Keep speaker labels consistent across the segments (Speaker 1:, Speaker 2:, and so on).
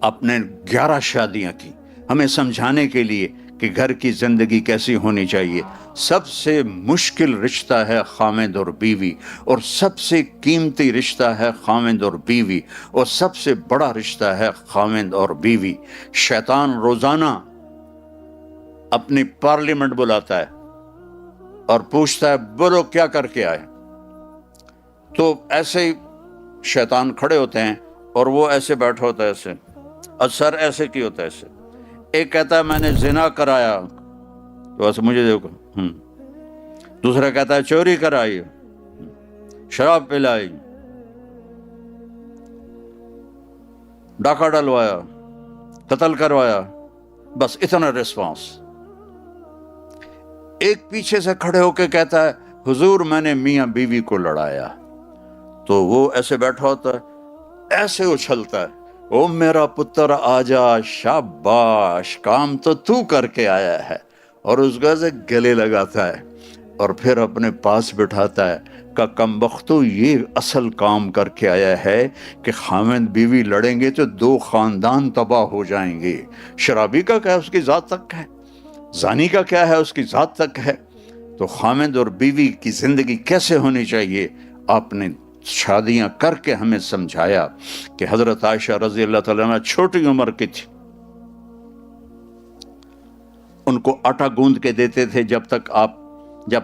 Speaker 1: اپنے 11 شادیاں کی ہمیں سمجھانے کے لیے کہ گھر کی زندگی کیسی ہونی چاہیے۔ سب سے مشکل رشتہ ہے خامند اور بیوی، اور سب سے قیمتی رشتہ ہے خامند اور بیوی، اور سب سے بڑا رشتہ ہے خامند اور بیوی۔ شیطان روزانہ اپنی پارلیمنٹ بلاتا ہے اور پوچھتا ہے بولو کیا کر کے آئے، تو ایسے ہی شیطان کھڑے ہوتے ہیں اور وہ ایسے بیٹھا ہوتا ہے ایسے، اور سر ایسے کی ہوتا ہے ایسے۔ ایک کہتا ہے میں نے زنا کرایا، تو ایسے مجھے دیکھو، دوسرا کہتا ہے چوری کرائی، شراب پلائی، ڈاکہ ڈلوایا، قتل کروایا، بس اتنا ریسپانس۔ ایک پیچھے سے کھڑے ہو کے کہتا ہے حضور میں نے میاں بیوی کو لڑایا، تو وہ ایسے بیٹھا ہوتا ہے، ایسے اچھلتا ہے، او میرا پتر آجا، شاباش، کام تو کر کے آیا ہے، اور اس کو ایسے گلے لگاتا ہے اور پھر اپنے پاس بٹھاتا ہے کہ کمبختو یہ اصل کام کر کے آیا ہے کہ خامند بیوی لڑیں گے تو 2 خاندان تباہ ہو جائیں گے۔ شرابی کا کیا اس کی ذات تک ہے، زانی کا کیا ہے اس کی ذات تک ہے۔ تو خامند اور بیوی کی زندگی کیسے ہونی چاہیے آپ نے شادیاں کر کے ہمیں سمجھایا کہ حضرت عائشہ رضی اللہ تعالیٰ عنہ چھوٹی عمر کی تھی، ان کو آٹا گوندھ کے دیتے تھے جب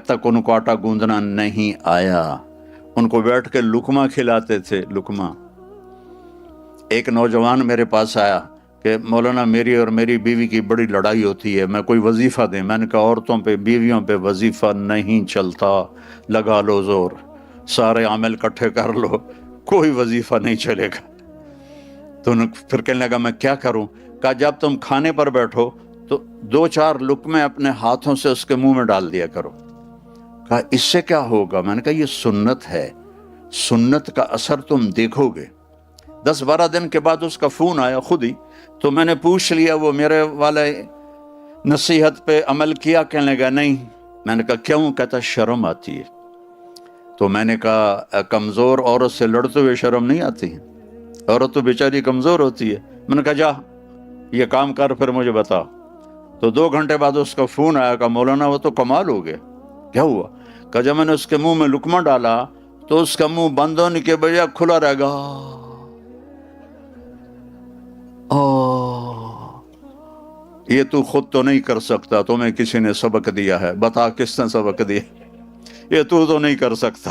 Speaker 1: تک ان کو آٹا گوندنا نہیں آیا، ان کو بیٹھ کے لقمہ کھلاتے تھے، لقمہ۔ ایک نوجوان میرے پاس آیا کہ مولانا میری اور میری بیوی کی بڑی لڑائی ہوتی ہے، میں کوئی وظیفہ دیں۔ میں نے کہا عورتوں پہ بیویوں پہ وظیفہ نہیں چلتا، لگا لو زور، سارے عامل کٹھے کر لو، کوئی وظیفہ نہیں چلے گا۔ تو پھر کہنے لگا میں کیا کروں؟ کہا جب تم کھانے پر بیٹھو تو 2-4 لقمے اپنے ہاتھوں سے اس کے منہ میں ڈال دیا کرو۔ کہا اس سے کیا ہوگا؟ میں نے کہا یہ سنت ہے، سنت کا اثر تم دیکھو گے۔ 10-12 دن کے بعد اس کا فون آیا خود ہی، تو میں نے پوچھ لیا وہ میرے والے نصیحت پہ عمل کیا؟ کہنے لگا نہیں۔ میں نے کہا کیوں؟ کہتا شرم آتی ہے۔ تو میں نے کہا کمزور عورت سے لڑتے ہوئے شرم نہیں آتی، عورت تو بیچاری کمزور ہوتی ہے۔ میں نے کہا جا یہ کام کر پھر مجھے بتا۔ تو 2 گھنٹے بعد اس کا فون آیا کہ مولانا وہ تو کمال ہو گیا۔ کیا ہوا؟ کہ جب میں نے اس کے منہ میں لقمہ ڈالا تو اس کا منہ بند ہونے کے بجائے کھلا رہ گا۔ یہ تو خود تو نہیں کر سکتا، تمہیں کسی نے سبق دیا ہے، بتا کس نے سبق دیا؟ یہ تو نہیں کر سکتا۔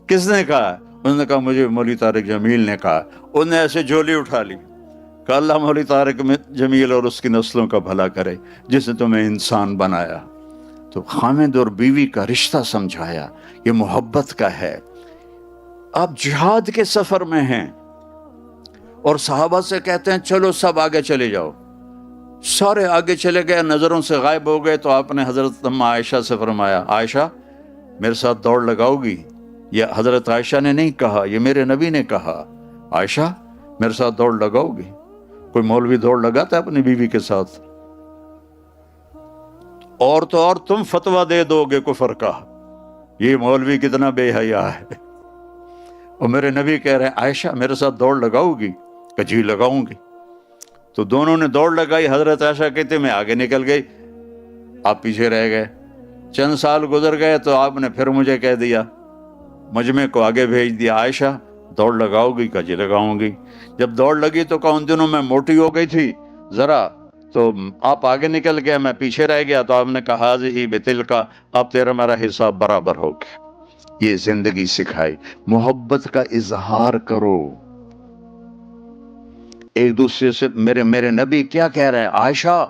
Speaker 1: کس نے کہا؟ انہوں نے کہا مجھے مولوی طارق جمیل نے کہا۔ انہوں نے ایسے جھولی اٹھا لی کہ اللہ مولوی طارق جمیل اور اس کی نسلوں کا بھلا کرے جس نے تمہیں انسان بنایا۔ تو خامد اور بیوی کا رشتہ سمجھایا، یہ محبت کا ہے۔ آپ جہاد کے سفر میں ہیں اور صحابہ سے کہتے ہیں چلو سب آگے چلے جاؤ، سارے آگے چلے گئے، نظروں سے غائب ہو گئے۔ تو آپ نے حضرت اماں عائشہ سے فرمایا عائشہ میرے ساتھ دوڑ لگاؤ گی؟ یہ حضرت عائشہ نے نہیں کہا، یہ میرے نبی نے کہا، عائشہ میرے ساتھ دوڑ لگاؤ گی؟ کوئی مولوی دوڑ لگاتا ہے اپنی بیوی کے ساتھ؟ اور تو اور تم فتویٰ دے دو گے کفر کا، یہ مولوی کتنا بے حیا ہے۔ اور میرے نبی کہہ رہے ہیں عائشہ میرے ساتھ دوڑ لگاؤ گی؟ کہ جی لگاؤں گی۔ تو دونوں نے دوڑ لگائی۔ حضرت عائشہ کہتے میں آگے نکل گئی، آپ پیچھے رہ گئے۔ چند سال گزر گئے تو آپ نے پھر مجھے کہہ دیا، مجمع کو آگے بھیج دیا، عائشہ دوڑ لگاؤ گی؟ کہ جی لگاؤں گی۔ جب دوڑ لگی تو کہ ان دنوں میں موٹی ہو گئی تھی ذرا، تو آپ آگے نکل گئے، میں پیچھے رہ گیا۔ تو آپ نے کہا ہی بتل کا، اب تیرا میرا حساب برابر ہو گیا۔ یہ زندگی سکھائی، محبت کا اظہار کرو ایک دوسرے سے۔ میرے نبی کیا کہہ رہے ہیں؟ عائشہ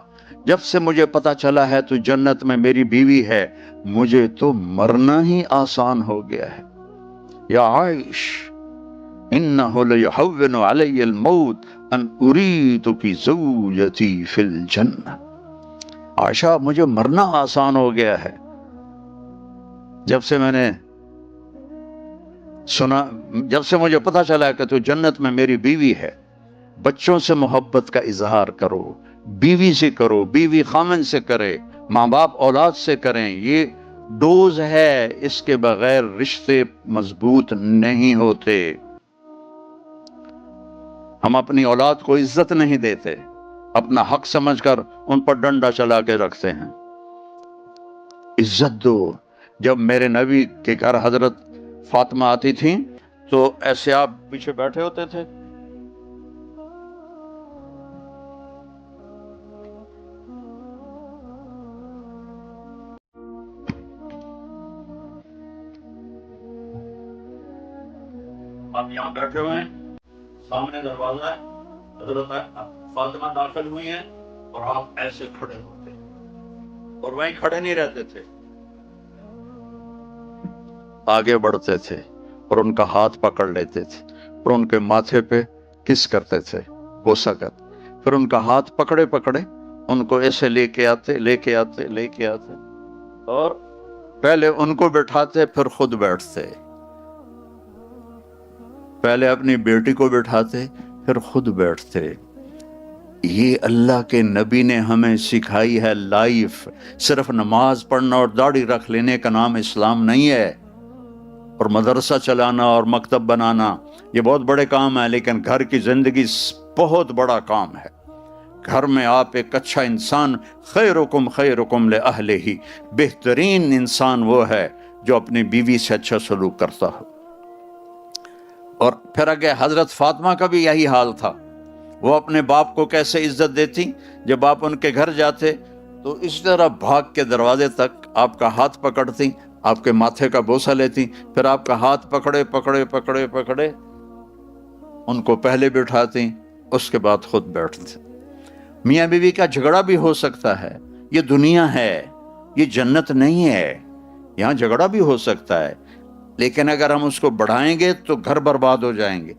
Speaker 1: جب سے مجھے پتا چلا ہے تو جنت میں میری بیوی ہے، مجھے تو مرنا ہی آسان ہو گیا ہے۔ یا عائش انہ لیہون علی الموت ان اریدک زوجتی فی الجنہ۔ عائشہ مجھے مرنا آسان ہو گیا ہے جب سے میں نے سنا، جب سے مجھے پتا چلا کہ تو جنت میں میری بیوی ہے۔ بچوں سے محبت کا اظہار کرو، بیوی سے کرو، بیوی خامن سے کرے، ماں باپ اولاد سے کریں۔ یہ ڈوز ہے، اس کے بغیر رشتے مضبوط نہیں ہوتے۔ ہم اپنی اولاد کو عزت نہیں دیتے، اپنا حق سمجھ کر ان پر ڈنڈا چلا کے رکھتے ہیں۔ عزت دو۔ جب میرے نبی کے گھر حضرت فاطمہ آتی تھیں تو ایسے آپ پیچھے بیٹھے ہوتے تھے، آپ یہاں بیٹھے ہوئے ہیں، سامنے دروازہ ہے، حضرت فاطمہ داخل ہوئی ہیں اور آپ ایسے کھڑے ہوتے اور وہیں کھڑے نہیں رہتے تھے، آگے بڑھتے تھے اور ان کا ہاتھ پکڑ لیتے تھے اور ان کے ماتھے پہ کس کرتے تھے، بوسہ کرتے، پھر ان کا ہاتھ پکڑے پکڑے ان کو ایسے لے کے آتے اور پہلے ان کو بٹھاتے پھر خود بیٹھتے، پہلے اپنی بیٹی کو بٹھاتے پھر خود بیٹھتے۔ یہ اللہ کے نبی نے ہمیں سکھائی ہے لائف۔ صرف نماز پڑھنا اور داڑھی رکھ لینے کا نام اسلام نہیں ہے، اور مدرسہ چلانا اور مکتب بنانا یہ بہت بڑے کام ہیں، لیکن گھر کی زندگی بہت بڑا کام ہے۔ گھر میں آپ ایک اچھا انسان، خیرکم خیرکم لأہلہ، بہترین انسان وہ ہے جو اپنی بیوی سے اچھا سلوک کرتا ہو۔ اور پھر آگے حضرت فاطمہ کا بھی یہی حال تھا، وہ اپنے باپ کو کیسے عزت دیتی، جب آپ ان کے گھر جاتے تو اس طرح بھاگ کے دروازے تک آپ کا ہاتھ پکڑتی، آپ کے ماتھے کا بوسہ لیتی، پھر آپ کا ہاتھ پکڑے پکڑے پکڑے پکڑے ان کو پہلے بٹھاتی، اس کے بعد خود بیٹھتے۔ میاں بیوی کا جھگڑا بھی ہو سکتا ہے، یہ دنیا ہے، یہ جنت نہیں ہے، یہاں جھگڑا بھی ہو سکتا ہے، لیکن اگر ہم اس کو بڑھائیں گے تو گھر برباد ہو جائیں گے۔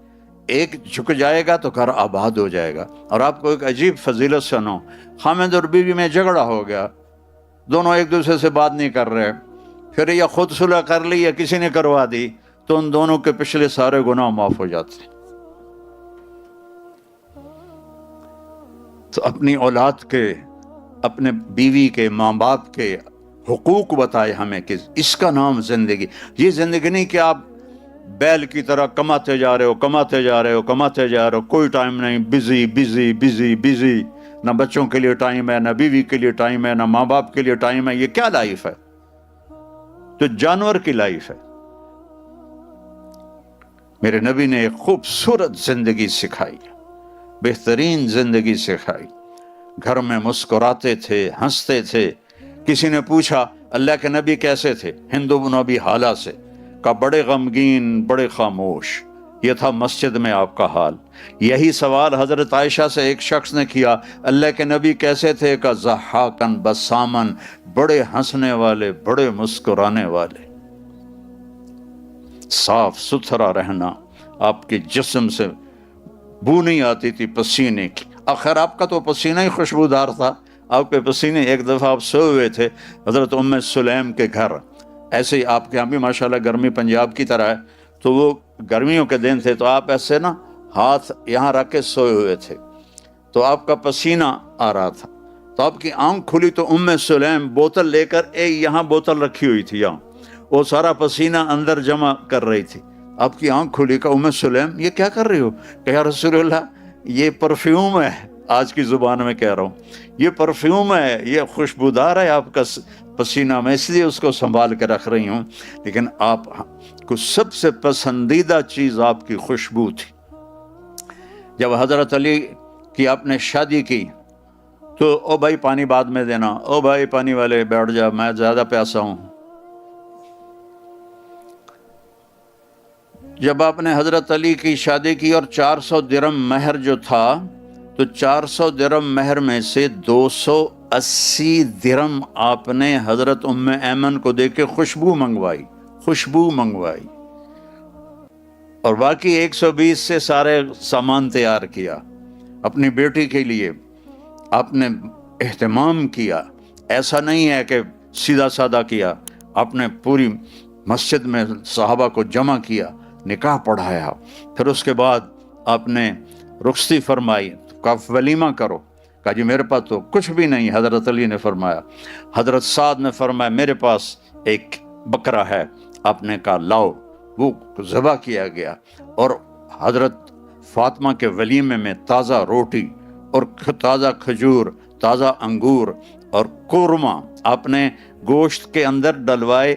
Speaker 1: ایک جھک جائے گا تو گھر آباد ہو جائے گا۔ اور آپ کو ایک عجیب فضیلت سنو، خامد اور بیوی میں جھگڑا ہو گیا، دونوں ایک دوسرے سے بات نہیں کر رہے، پھر یا خود صلح کر لی یا کسی نے کروا دی، تو ان دونوں کے پچھلے سارے گناہ معاف ہو جاتے ہیں۔ تو اپنی اولاد کے، اپنے بیوی کے، ماں باپ کے حقوق بتائے ہمیں کہ اس کا نام زندگی۔ یہ زندگی نہیں کہ آپ بیل کی طرح کماتے جا رہے ہو، کوئی ٹائم نہیں، بزی، نہ بچوں کے لیے ٹائم ہے، نہ بیوی کے لیے ٹائم ہے، نہ ماں باپ کے لیے ٹائم ہے۔ یہ کیا لائف ہے؟ تو جانور کی لائف ہے۔ میرے نبی نے ایک خوبصورت زندگی سکھائی، بہترین زندگی سکھائی۔ گھر میں مسکراتے تھے، ہنستے تھے۔ کسی نے پوچھا اللہ کے نبی کیسے تھے؟ ہندو بن ابی حالہ سے، کہا بڑے غمگین، بڑے خاموش۔ یہ تھا مسجد میں آپ کا حال۔ یہی سوال حضرت عائشہ سے ایک شخص نے کیا، اللہ کے نبی کیسے تھے؟ کہا ضحاکن بسامن، بڑے ہنسنے والے، بڑے مسکرانے والے۔ صاف ستھرا رہنا، آپ کے جسم سے بو نہیں آتی تھی پسینے کی۔ آخر آپ کا تو پسینہ ہی خوشبودار تھا، آپ کے پسینے۔ ایک دفعہ آپ سوئے ہوئے تھے حضرت ام سلیم کے گھر، ایسے ہی آپ کے یہاں بھی ماشاءاللہ گرمی پنجاب کی طرح ہے، تو وہ گرمیوں کے دن تھے، تو آپ ایسے نا ہاتھ یہاں رکھ کے سوئے ہوئے تھے، تو آپ کا پسینہ آ رہا تھا، تو آپ کی آنکھ کھلی تو ام سلیم بوتل لے کر یہاں بوتل رکھی ہوئی تھی، یہاں وہ سارا پسینہ اندر جمع کر رہی تھی۔ آپ کی آنکھ کھلی، کہ ام سلیم یہ کیا کر رہی ہو؟ کہ یا رسول اللہ یہ پرفیوم ہے، آج کی زبان میں کہہ رہا ہوں، یہ پرفیوم ہے، یہ خوشبودار ہے آپ کا پسینہ، میں اس لیے اس کو سنبھال کے رکھ رہی ہوں۔ لیکن آپ کو سب سے پسندیدہ چیز آپ کی خوشبو تھی۔ جب حضرت علی کی آپ نے شادی کی تو او بھائی پانی بعد میں دینا، او بھائی پانی والے بیٹھ جا، میں زیادہ پیاسا ہوں۔ جب آپ نے حضرت علی کی شادی کی اور 400 درم مہر جو تھا، تو 400 درم مہر میں سے 280 درم آپ نے حضرت ام ایمن کو دے کے خوشبو منگوائی، اور باقی 120 سے سارے سامان تیار کیا اپنی بیٹی کے لیے۔ آپ نے اہتمام کیا، ایسا نہیں ہے کہ سیدھا سادہ کیا، آپ نے پوری مسجد میں صحابہ کو جمع کیا، نکاح پڑھایا، پھر اس کے بعد آپ نے رخصتی فرمائی، کہا ولیمہ کرو، کہا جی میرے پاس تو کچھ بھی نہیں۔ حضرت علی نے فرمایا، حضرت سعد نے فرمایا میرے پاس ایک بکرا ہے، آپ نے کہا لاؤ، وہ ذبح کیا گیا، اور حضرت فاطمہ کے ولیمے میں تازہ روٹی اور تازہ کھجور، تازہ انگور اور قورمہ، آپ نے گوشت کے اندر ڈلوائے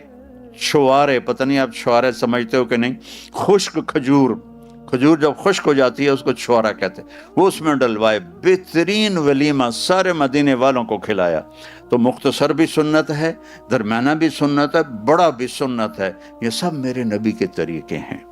Speaker 1: چھوارے، پتہ نہیں آپ چھوارے سمجھتے ہو کہ نہیں، خشک کھجور، کھجور جب خشک ہو جاتی ہے اس کو چھوارا کہتے ہیں، وہ اس میں ڈلوائے، بہترین ولیمہ سارے مدینے والوں کو کھلایا۔ تو مختصر بھی سنت ہے، درمیانہ بھی سنت ہے، بڑا بھی سنت ہے، یہ سب میرے نبی کے طریقے ہیں۔